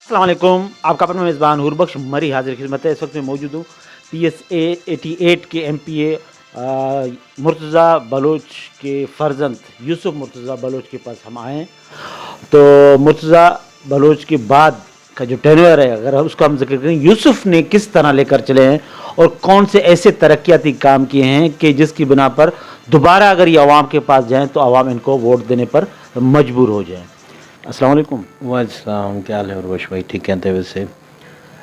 अस्सलाम वालेकुम, आपका अपना मेज़बान हुरबख्श मरी हाज़िर खिदमत है। इस वक्त मैं मौजूद हूँ PSA 88 के MPA मुर्तज़ा बलोच के फ़र्जंद यूसुफ़ मुर्तज़ा बलोच के पास हम आए हैं। तो मुर्तज़ा बलोच के बाद का जो टेन्योर है, अगर हम उसका ज़िक्र करें, यूसुफ़ ने किस तरह लेकर चले हैं और कौन से ऐसे तरक्याती काम किए हैं कि जिसकी बिना पर दोबारा अगर ये अवाम के पास जाएँ तो अवाम इनको वोट देने पर मजबूर हो जाए। अस्सलाम वालेकुम। वालेकुम, क्या हाल है उर्वश भाई? ठीक कहते हैं वैसे।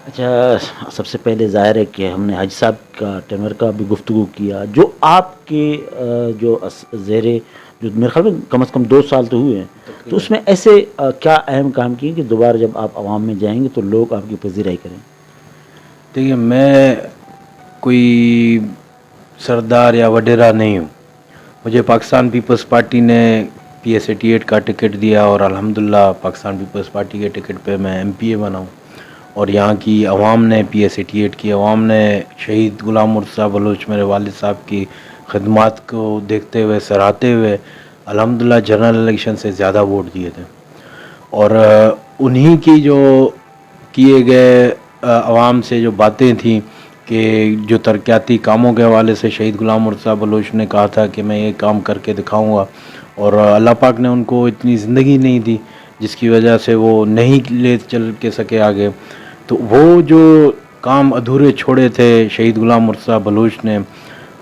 अच्छा, सबसे पहले ज़ाहिर है कि हमने हाजी साहब का टेनर का भी गुफ्तगू किया, जो आपके जो ज़ेरे जो मेरे ख्याल में कम से कम 2 साल तो हुए हैं, तो उसमें ऐसे क्या अहम काम किए कि दोबारा जब आप अवाम में जाएंगे तो लोग आपकी पजीराई करें? देखिए, मैं कोई सरदार या वडेरा नहीं हूँ। मुझे पाकिस्तान पीपल्स पार्टी ने PS 88 का टिकट दिया और अल्हम्दुलिल्लाह पाकिस्तान पीपल्स पार्टी के टिकट पे मैं MPA बना हूँ। और यहाँ की आवाम ने, PS 88 की आवाम ने शहीद गुलाम मुर्तज़ा बलोच मेरे वालिद साहब की खदमात को देखते हुए, सराहते हुए अल्हम्दुलिल्लाह जनरल इलेक्शन से ज़्यादा वोट दिए थे। और उन्हीं की जो किए गए आवाम से जो बातें थी कि जो तरक्याती कामों के हवाले से शहीद गुलाम मुर्तज़ा बलोच ने कहा था कि मैं ये काम करके दिखाऊंगा, और अल्लाह पाक ने उनको इतनी ज़िंदगी नहीं दी जिसकी वजह से वो नहीं ले चल के सके आगे। तो वो जो काम अधूरे छोड़े थे शहीद गुलाम मुर्तज़ा बलोच ने,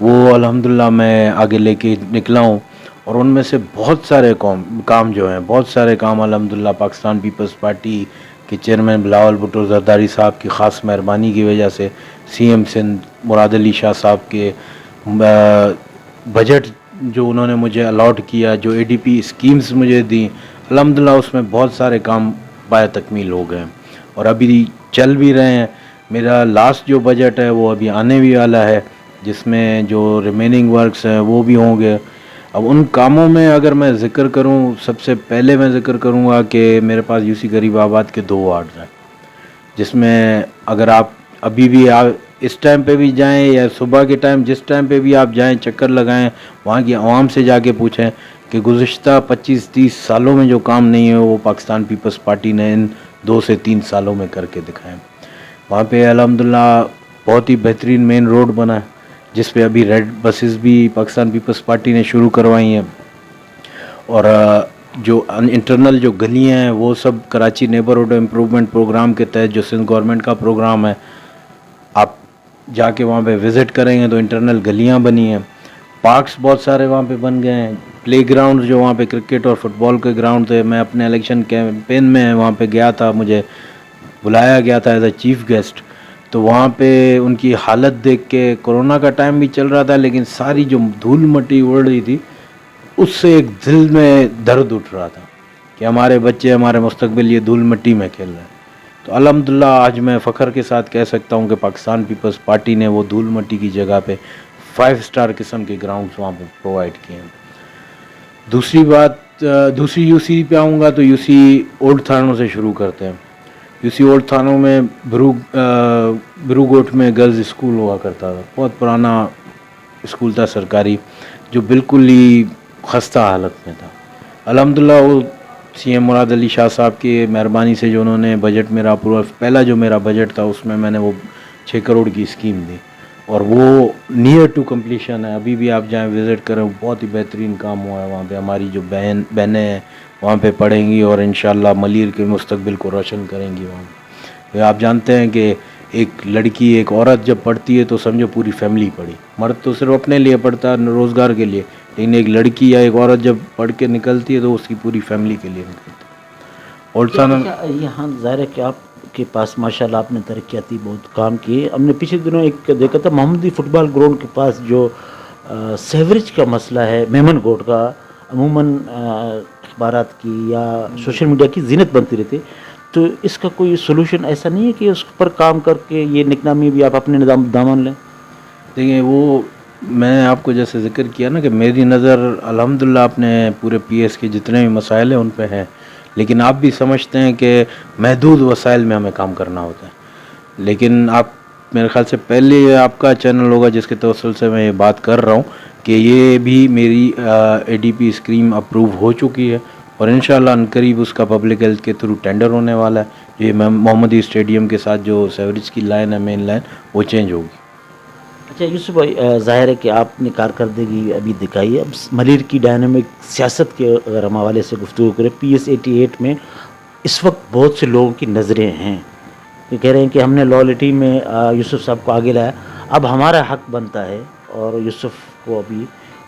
वो अल्हम्दुलिल्लाह मैं आगे लेके निकला हूँ। और उनमें से बहुत सारे काम जो हैं, बहुत सारे काम अल्हम्दुलिल्लाह पाकिस्तान पीपल्स पार्टी के चेयरमैन बिलावल भुट्टो ज़रदारी साहब की ख़ास मेहरबानी की वजह से, CM सिंध मुराद अली शाह साहब के बजट जो उन्होंने मुझे अलॉट किया, जो ADP स्कीम्स मुझे दी, अल्हम्दुलिल्लाह उसमें बहुत सारे काम बाय तकमील हो गए और अभी चल भी रहे हैं। मेरा लास्ट जो बजट है वो अभी आने भी वाला है, जिसमें जो रिमेनिंग वर्क्स हैं वो भी होंगे। अब उन कामों में अगर मैं ज़िक्र करूं, सबसे पहले मैं ज़िक्र करूंगा कि मेरे पास UC गरीबाबाद के 2 वार्ड हैं, जिसमें अगर आप अभी भी इस टाइम पे भी जाएं या सुबह के टाइम जिस टाइम पे भी आप जाएं, चक्कर लगाएं, वहाँ की आवाम से जाके पूछें कि गुज़िश्ता 25-30 सालों में जो काम नहीं है वो पाकिस्तान पीपल्स पार्टी ने इन 2 से 3 सालों में करके दिखाएं। वहाँ पे अल्हम्दुलिल्लाह बहुत ही बेहतरीन मेन रोड बना है, जिस पे अभी रेड बसेस भी पाकिस्तान पीपल्स पार्टी ने शुरू करवाई हैं। और जो इंटरनल जो गलियाँ हैं वो सब कराची नेबरहुड इम्प्रूवमेंट प्रोग्राम के तहत, जो सिंध गवर्नमेंट का प्रोग्राम है, आप जाके वहाँ पे विज़िट करेंगे तो इंटरनल गलियाँ बनी हैं। पार्क्स बहुत सारे वहाँ पे बन गए हैं। प्ले ग्राउंड जो वहाँ पे क्रिकेट और फुटबॉल के ग्राउंड थे, मैं अपने इलेक्शन कैंपेन में वहाँ पे गया था, मुझे बुलाया गया था एज अ चीफ गेस्ट। तो वहाँ पे उनकी हालत देख के, कोरोना का टाइम भी चल रहा था लेकिन सारी जो धूल मट्टी उड़ रही थी, उससे एक दिल में दर्द उठ रहा था कि हमारे बच्चे, हमारे मुस्तकबिल ये धूल मिट्टी में खेल रहे हैं। तो अल्हम्दुलिल्लाह आज मैं फ़ख्र के साथ कह सकता हूँ कि पाकिस्तान पीपल्स पार्टी ने वो धूल मिट्टी की जगह पे 5 स्टार किस्म के ग्राउंड्स वहाँ पे प्रोवाइड किए हैं। दूसरी बात, दूसरी UC पे आऊँगा तो UC ओल्ड थानों से शुरू करते हैं। UC ओल्ड थानों में ब्रूगोट में गर्ल्स स्कूल हुआ करता था, बहुत पुराना स्कूल था सरकारी, जो बिल्कुल ही खस्ता हालत में था। अल्हम्दुलिल्लाह वो CM मुराद अली शाह साहब की मेहरबानी से जो उन्होंने बजट मेरा अप्रूवल, पहला जो मेरा बजट था उसमें मैंने वो 6 करोड़ की स्कीम दी और वो नियर टू कम्प्लीशन है। अभी भी आप जाएं विज़िट करें, बहुत ही बेहतरीन काम हुआ है वहाँ पे। हमारी जो बहनें हैं वहाँ पे पढ़ेंगी और इंशाल्लाह मलीर के मुस्तकबिल को रोशन करेंगी वहाँ पे। आप जानते हैं कि एक लड़की, एक औरत जब पढ़ती है तो समझो पूरी फैमिली पढ़ी। मर्द तो सिर्फ अपने लिए पढ़ता है, रोज़गार के लिए, लेकिन एक लड़की या एक औरत जब पढ़ के निकलती है तो उसकी पूरी फैमिली के लिए निकलती है। और यहाँ ज़ाहिर है कि आपके पास माशाल्लाह आपने तरक्याती बहुत काम किए। हमने पिछले दिनों एक देखा था, मोहम्मदी फुटबॉल ग्राउंड के पास जो सेवरेज का मसला है मेमन गोड का, अमूमन अखबारात की या सोशल मीडिया की ज़ीनत बनती रहती, तो इसका कोई सोल्यूशन ऐसा नहीं है कि उस पर काम करके ये निकनामी भी आप अपने दामन लें? देखिए, वो मैं आपको जैसे ज़िक्र किया ना कि मेरी नज़र अल्हम्दुलिल्लाह अपने पूरे PS के जितने भी मसाइल हैं उन पे हैं, लेकिन आप भी समझते हैं कि महदूद वसाइल में हमें काम करना होता है। लेकिन आप, मेरे ख़्याल से पहले आपका चैनल होगा जिसके तवस्सुल से मैं ये बात कर रहा हूँ कि ये भी मेरी ADP स्कीम अप्रूव हो चुकी है اور انشاءاللہ عنقریب اس کا پبلک ہیلتھ کے تھرو ٹینڈر ہونے والا ہے. یہ محمدی اسٹیڈیم کے ساتھ جو سیوریج کی لائن ہے مین لائن وہ چینج ہوگی. اچھا یوسف بھائی، ظاہر ہے کہ آپ نے کارکردگی ابھی دکھائی ہے. اب ملیر کی ڈائنامک سیاست کے اگر ہم حوالے سے گفتگو کریں، PS88 میں اس وقت بہت سے لوگوں کی نظریں ہیں کہ کہہ رہے ہیں کہ ہم نے لائلٹی میں یوسف صاحب کو آگے لایا، اب ہمارا حق بنتا ہے اور یوسف کو ابھی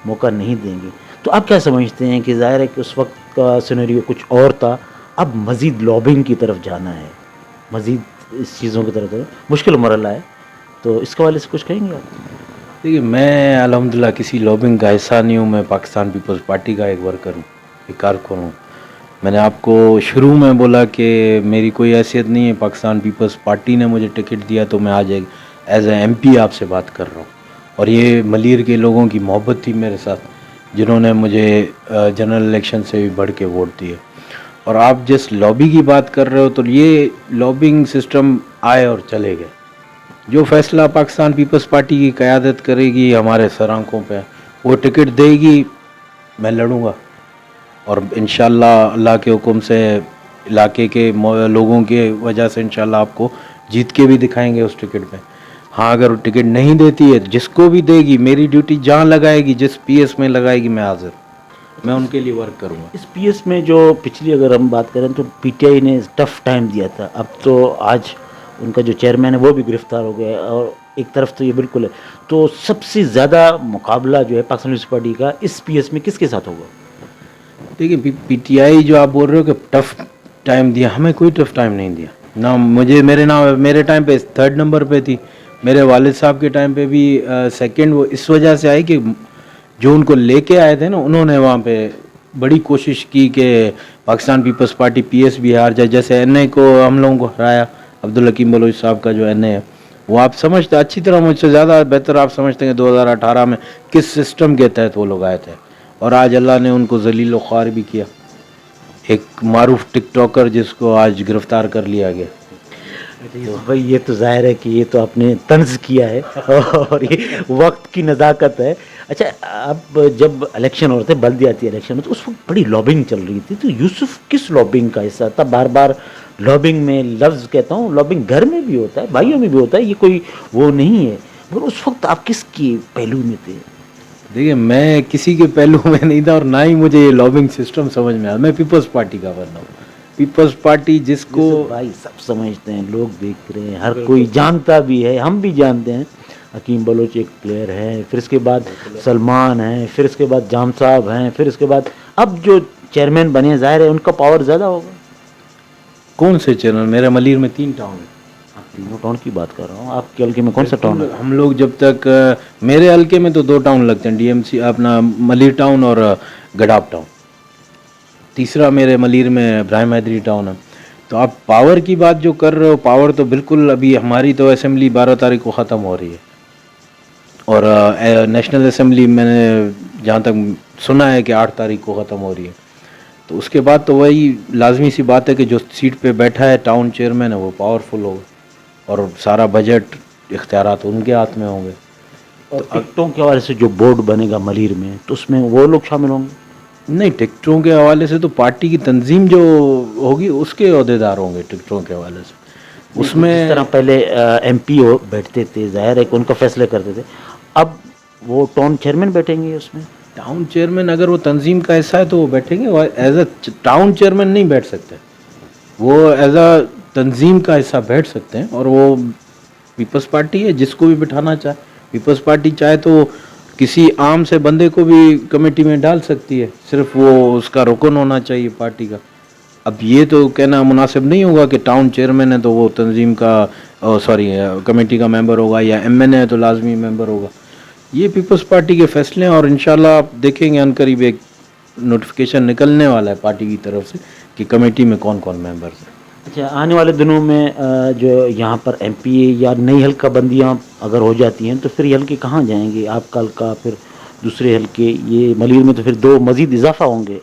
موقع نہیں دیں گے. تو آپ کیا سمجھتے ہیں کہ ظاہر ہے کہ اس وقت کا سینیریو کچھ اور تھا، اب مزید لابنگ کی طرف جانا ہے، مزید اس چیزوں کی طرف مشکل مرحلہ ہے، تو اس کے حوالے سے کچھ کہیں گے آپ؟ دیکھیے میں الحمدللہ کسی لابنگ کا حصہ نہیں ہوں. میں پاکستان پیپلز پارٹی کا ایک ورکر ہوں، ایک کارکن ہوں. میں نے آپ کو شروع میں بولا کہ میری کوئی حیثیت نہیں ہے. پاکستان پیپلز پارٹی نے مجھے ٹکٹ دیا تو میں آج ایز اے MP آپ سے بات کر رہا ہوں. اور یہ ملیر کے لوگوں کی محبت تھی میرے ساتھ، جنہوں نے مجھے جنرل الیکشن سے بھی بڑھ کے ووٹ دیے. اور آپ جس لابی کی بات کر رہے ہو تو یہ لابنگ سسٹم آئے اور چلے گئے. جو فیصلہ پاکستان پیپلز پارٹی کی قیادت کرے گی ہمارے سر آنکھوں پہ، وہ ٹکٹ دے گی، میں لڑوں گا. اور انشاءاللہ اللہ کے حکم سے علاقے کے لوگوں کی وجہ سے انشاءاللہ آپ کو جیت کے بھی دکھائیں گے اس ٹکٹ پہ. ہاں اگر وہ ٹکٹ نہیں دیتی ہے، جس کو بھی دے گی میری ڈیوٹی جہاں لگائے گی، جس PS میں لگائے گی میں حاضر، میں ان کے لیے ورک کروں گا. اس PS میں جو پچھلی اگر ہم بات کریں تو PTI نے ٹف ٹائم دیا تھا. اب تو آج ان کا جو چیئرمین ہے وہ بھی گرفتار ہو گیا ہے، اور ایک طرف تو یہ بالکل ہے. تو سب سے زیادہ مقابلہ جو ہے پاکستان پیپلز پارٹی کا اس PS میں کس کے ساتھ ہوگا؟ دیکھیے PTI جو آپ بول رہے ہو کہ ٹف ٹائم دیا، ہمیں کوئی ٹف ٹائم نہیں دیا. نہ مجھے میرے ٹائم پہ 3rd نمبر پہ تھی. میرے والد صاحب کے ٹائم پہ بھی 2nd. وہ اس وجہ سے آئی کہ جو ان کو لے کے آئے تھے نا، انہوں نے وہاں پہ بڑی کوشش کی کہ پاکستان پیپلز پارٹی PS بھی ہار جائے. جیسے NA کو ہم لوگوں کو ہرایا، عبدالحکیم بلوچ صاحب کا جو NA ہے، وہ آپ سمجھتے اچھی طرح، مجھ سے زیادہ بہتر آپ سمجھتے ہیں کہ 2018 میں کس سسٹم کے تحت وہ لوگ آئے تھے. اور آج اللہ نے ان کو ذلیل و خوار بھی کیا. ایک معروف ٹک ٹاکر جس کو آج گرفتار کر لیا گیا. بھائی یہ تو ظاہر ہے کہ یہ تو آپ نے طنز کیا ہے اور یہ وقت کی نزاکت ہے. اچھا اب جب الیکشن ہو رہے تھے، بلدیاتی الیکشن ہو، تو اس وقت بڑی لابنگ چل رہی تھی، تو یوسف کس لابنگ کا حصہ تھا؟ بار بار لابنگ میں لفظ کہتا ہوں، لابنگ گھر میں بھی ہوتا ہے، بھائیوں میں بھی ہوتا ہے، یہ کوئی وہ نہیں ہے، مگر اس وقت آپ کس کی پہلو میں تھے؟ دیکھیے میں کسی کے پہلو میں نہیں تھا، اور نہ ہی مجھے یہ لابنگ سسٹم سمجھ میں آیا. میں پیپلز پارٹی کا بندہ ہوں. پیپلز پارٹی جس کو بھائی سب سمجھتے ہیں، لوگ دیکھ رہے ہیں، ہر کوئی جانتا بھی ہے، ہم بھی جانتے ہیں. حکیم بلوچ ایک پلیئر ہے، پھر اس کے بعد سلمان ہیں، پھر اس کے بعد جام صاحب ہیں، پھر اس کے بعد اب جو چیئرمین بنے، ظاہر ہے ان کا پاور زیادہ ہوگا. کون سے چینل؟ میرے ملیر میں 3 ٹاؤن ہیں. تینوں ٹاؤن کی بات کر رہا ہوں، آپ کے حلقے میں کون سا ٹاؤن ہے؟ ہم لوگ جب تک میرے حلقے میں تو 2 ٹاؤن لگتے ہیں، DMC اپنا ملیر ٹاؤن اور گڈاب ٹاؤن. تیسرا میرے ملیر میں ابراہیم حیدری ٹاؤن ہے. تو آپ پاور کی بات جو کر رہے ہو، پاور تو بالکل ابھی ہماری تو اسمبلی 12 تاریخ کو ختم ہو رہی ہے، اور نیشنل اسمبلی میں نے جہاں تک سنا ہے کہ 8 تاریخ کو ختم ہو رہی ہے. تو اس کے بعد تو وہی لازمی سی بات ہے کہ جو سیٹ پہ بیٹھا ہے ٹاؤن چیئرمین ہے وہ پاورفل ہوگا، اور سارا بجٹ اختیارات ان کے ہاتھ میں ہوں گے. اور ٹکٹوں کے حوالے سے جو بورڈ بنے گا ملیر میں، تو اس میں وہ لوگ شامل ہوں گے؟ نہیں، ٹکٹوں کے حوالے سے تو پارٹی کی تنظیم جو ہوگی اس کے عہدیدار ہوں گے. ٹکٹوں کے حوالے سے اس میں جس طرح پہلے MP بیٹھتے تھے، ظاہر ہے کہ ان کا فیصلے کرتے تھے، اب وہ ٹاؤن چیئرمین بیٹھیں گے اس میں. ٹاؤن چیئرمین اگر وہ تنظیم کا حصہ ہے تو وہ بیٹھیں گے. ایز اے ٹاؤن چیئرمین نہیں بیٹھ سکتے، وہ ایز اے تنظیم کا حصہ بیٹھ سکتے ہیں. اور وہ پیپلز پارٹی ہے، جس کو بھی بٹھانا چاہے، پیپلز پارٹی چاہے تو کسی عام سے بندے کو بھی کمیٹی میں ڈال سکتی ہے، صرف وہ اس کا رکن ہونا چاہیے پارٹی کا. اب یہ تو کہنا مناسب نہیں ہوگا کہ ٹاؤن چیئرمین ہے تو وہ تنظیم کا کمیٹی کا ممبر ہوگا، یا MNA ہے تو لازمی ممبر ہوگا. یہ پیپلز پارٹی کے فیصلے ہیں، اور انشاءاللہ آپ دیکھیں گے عنقریب ایک نوٹیفیکیشن نکلنے والا ہے پارٹی کی طرف سے کہ کمیٹی میں کون کون ممبرز ہیں. اچھا آنے والے دنوں میں جو یہاں پر MPA یا نئی حلقہ بندیاں اگر ہو جاتی ہیں تو پھر یہ حلقے کہاں جائیں گے؟ آپ کا حلقہ، پھر دوسرے حلقے، یہ ملیر میں تو پھر 2 مزید اضافہ ہوں گے،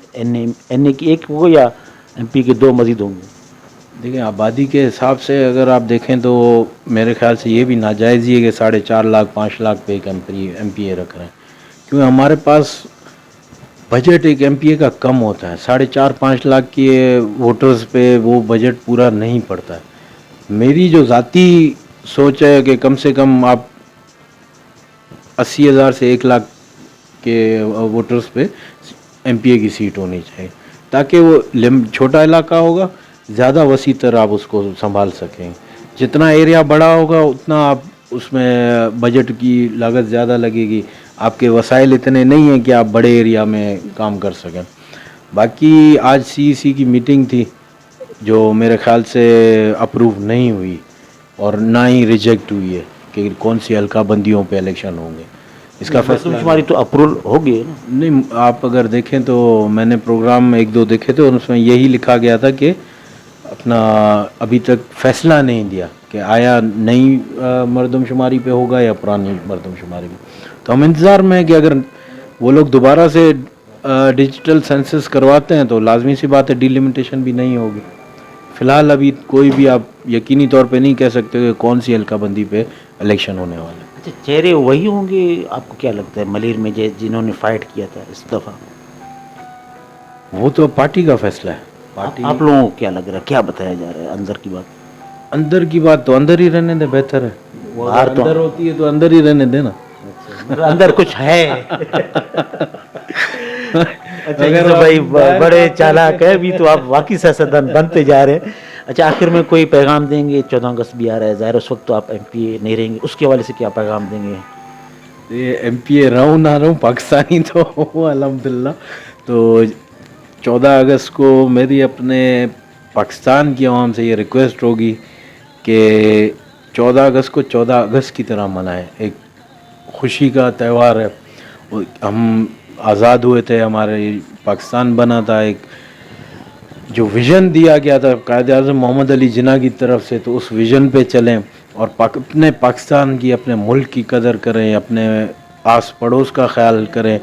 NA کی 1 ہوگا یا MP کے 2 مزید ہوں گے؟ دیکھیں آبادی کے حساب سے اگر آپ دیکھیں تو میرے خیال سے یہ بھی ناجائز ہی ہے کہ 4.5 لاکھ 5 لاکھ پہ ایک MPA رکھ رہے ہیں. کیونکہ ہمارے پاس बजट एक एमपीए का कम होता है, 4.5-5 लाख के वोटर्स पे वो बजट पूरा नहीं पड़ता है। मेरी जो ज़ाती सोच है कि कम से कम आप 80,000 से 1 लाख के वोटर्स पे एमपीए की सीट होनी चाहिए, ताकि वो छोटा इलाका होगा, ज़्यादा वसी तर आप उसको संभाल सकें। जितना एरिया बड़ा होगा उतना आप उसमें बजट की लागत ज़्यादा लगेगी, आपके वसाइल इतने नहीं हैं कि आप बड़े एरिया में काम कर सकें। बाकी आज सीईसी की मीटिंग थी जो मेरे ख्याल से अप्रूव नहीं हुई और ना ही रिजेक्ट हुई है कि कौन सी हल्का बंदियों पे इलेक्शन होंगे। इसका फैसला मरदमशुमारी तो अप्रूवल हो गई है ना। नहीं, आप अगर देखें तो मैंने प्रोग्राम 1-2 देखे थे और उसमें यही लिखा गया था कि अपना अभी तक फैसला नहीं दिया कि आया नई मरदमशुमारी पे होगा या पुरानी मरदमशुमारी पे। तो हम इंतज़ार में हैं कि अगर वो लोग दोबारा से डिजिटल सेंसस करवाते हैं तो लाजमी सी बात है डिलिमिटेशन भी नहीं होगी। फ़िलहाल अभी कोई भी आप यकीनी तौर पे नहीं कह सकते कि कौन सी हल्का बंदी पे इलेक्शन होने वाला है। अच्छा, चेहरे वही होंगे आपको क्या लगता है मलिर में जिन्होंने फाइट किया था इस दफ़ा? वो तो पार्टी का फैसला है। पार्टी आप लोगों को क्या लग रहा है, क्या बताया जा रहा है अंदर की बात? अंदर की बात तो अंदर ही रहने दे, बेहतर है। वो बाहर तो अंदर होती है तो अंदर ही रहने देना। अंदर कुछ है। अच्छा, अगर भाई बड़े चालाक है भी, तो आप वाकई सियासतदान बनते जा रहे हैं। अच्छा, आखिर में कोई पैगाम देंगे? 14 अगस्त भी आ रहा है, ज़ाहिर उस वक्त तो आप एमपीए नहीं रहेंगे, उसके हवाले से क्या पैगाम देंगे? ये एमपीए रहूँ ना रहूँ पाकिस्तानी तो हूँ अल्हम्दुलिल्लाह। तो 14 अगस्त को मेरी अपने पाकिस्तान की आवाम से ये रिक्वेस्ट होगी कि 14 अगस्त को 14 अगस्त की तरह मनाएं। एक खुशी का त्यौहार है। हम आज़ाद हुए थे, हमारे पाकिस्तान बना था, एक जो विज़न दिया गया था कायद-ए-आज़म मोहम्मद अली जिन्ना की तरफ से, तो उस विज़न पे चलें और अपने पाकिस्तान की, अपने मुल्क की कदर करें, अपने आस पड़ोस का ख्याल करें।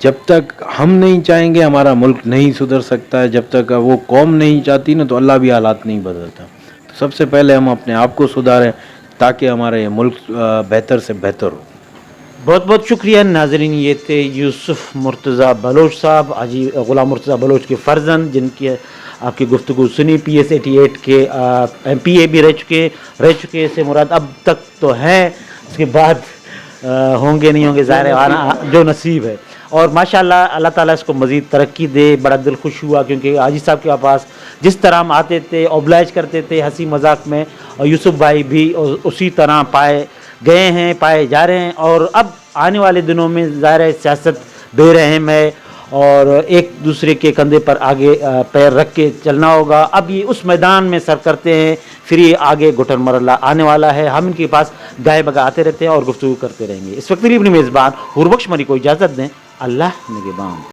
जब तक हम नहीं चाहेंगे हमारा मुल्क नहीं सुधर सकता है, जब तक वो कौम नहीं चाहती ना तो अल्लाह भी हालात नहीं बदलता। तो सबसे पहले हम अपने आप को सुधारें ताकि हमारा ये मुल्क बेहतर से बेहतर हो। बहुत बहुत शुक्रिया नाज़रीन। ये थे यूसुफ मुर्तज़ा बलोच साहब, हाजी ग़ुलाम मुर्तज़ा बलोच के फ़र्जंद, जिनकी आपकी गुफ्तगू सुनी। PS 88 के MPA भी रह चुके से मुराद अब तक तो हैं, उसके बाद होंगे नहीं होंगे, ज़ाहिर है आना जो नसीब है। और माशाल्लाह अल्लाह ताला इसको मज़ीद तरक्की दे। बड़ा दिल खुश हुआ क्योंकि हाजी साहब के पास जिस तरह हम आते थे, ओबलाइज करते थे हंसी मजाक में, और यूसुफ भाई भी उसी तरह पाए गए हैं, पाए जा रहे हैं। और अब आने वाले दिनों में ज़ाहिर है सियासत बेरहम है और एक दूसरे के कंधे पर आगे पैर रख के चलना होगा। अब ये उस मैदान में सर करते हैं, फिर ये आगे घुटन मरला आने वाला है। हम इनके पास गाय बगा आते रहते हैं और गुफ्तगू करते रहेंगे। इस वक्त मेरी अपनी मेज़बान हुरबख्श मरी को इजाज़त दें। अल्लाह निगहबान।